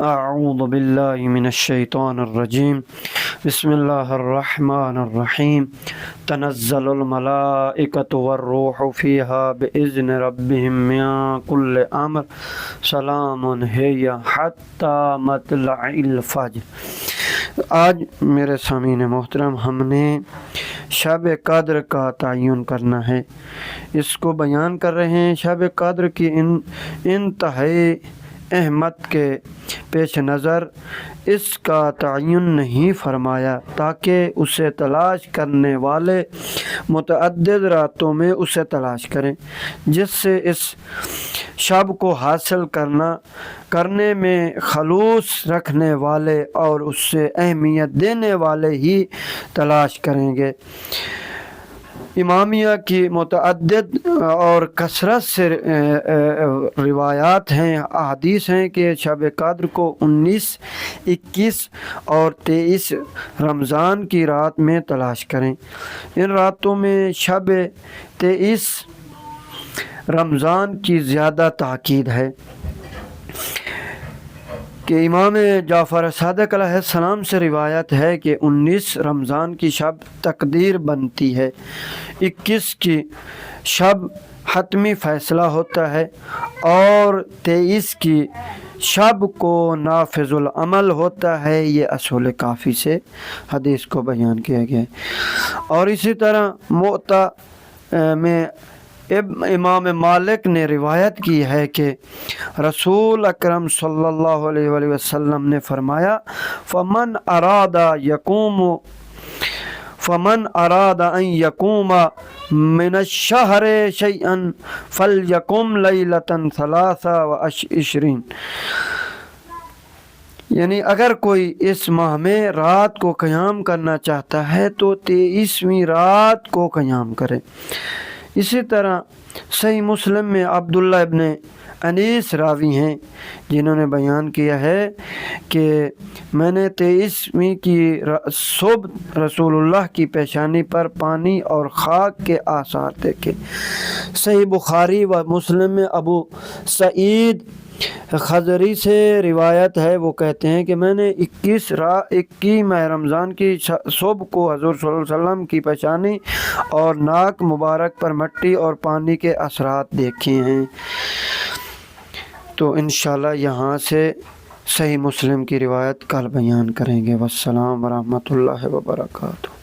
اعوذ باللہ من الشیطان الرجیم بسم اللہ الرحمن الرحیم تنزل الملائکۃ والروح فیہا بإذن ربہم من کل امر سلام ہی حتی مطلع الفجر۔ آج میرے سامعین محترم ہم نے شب قدر کا تعین کرنا ہے، اس کو بیان کر رہے ہیں۔ شب قدر کی انتہائی اہمیت کے پیش نظر اس کا تعین نہیں فرمایا تاکہ اسے تلاش کرنے والے متعدد راتوں میں اسے تلاش کریں، جس سے اس شب کو حاصل کرنے میں خلوص رکھنے والے اور اس سے اہمیت دینے والے ہی تلاش کریں گے۔ امامیہ کی متعدد اور کثرت سے روایات ہیں، احادیث ہیں کہ شب قدر کو 19، 21 اور 23 رمضان کی رات میں تلاش کریں۔ ان راتوں میں شب 23 رمضان کی زیادہ تاکید ہے کہ امام جعفر صادق علیہ السلام سے روایت ہے کہ 19 رمضان کی شب تقدیر بنتی ہے، 21 کی شب حتمی فیصلہ ہوتا ہے اور 23 کی شب کو نافذ العمل ہوتا ہے۔ یہ اصول کافی سے حدیث کو بیان کیا گیا ہے۔ اور اسی طرح موطا میں امام مالک نے روایت کی ہے کہ رسول اکرم صلی اللہ علیہ وآلہ وسلم نے فرمایا فمن اراد ان یقوم من الشہر شیئا فلیقم لیلۃ 23، یعنی اگر کوئی اس ماہ میں رات کو قیام کرنا چاہتا ہے تو 23ویں رات کو قیام کرے۔ اسی طرح صحیح مسلم میں عبداللہ ابن انیس راوی ہیں جنہوں نے بیان کیا ہے کہ میں نے 23ویں کی صبح رسول اللہ کی پیشانی پر پانی اور خاک کے آثار دیکھے۔ صحیح بخاری و مسلم میں ابو سعید خضری سے روایت ہے، وہ کہتے ہیں کہ میں نے 21 ماہ رمضان کی صبح کو حضور صلی اللہ علیہ وسلم کی پیشانی اور ناک مبارک پر مٹی اور پانی کے اثرات دیکھے ہیں۔ تو انشاءاللہ یہاں سے صحیح مسلم کی روایت کل بیان کریں گے۔ والسلام ورحمۃ اللہ وبرکاتہ۔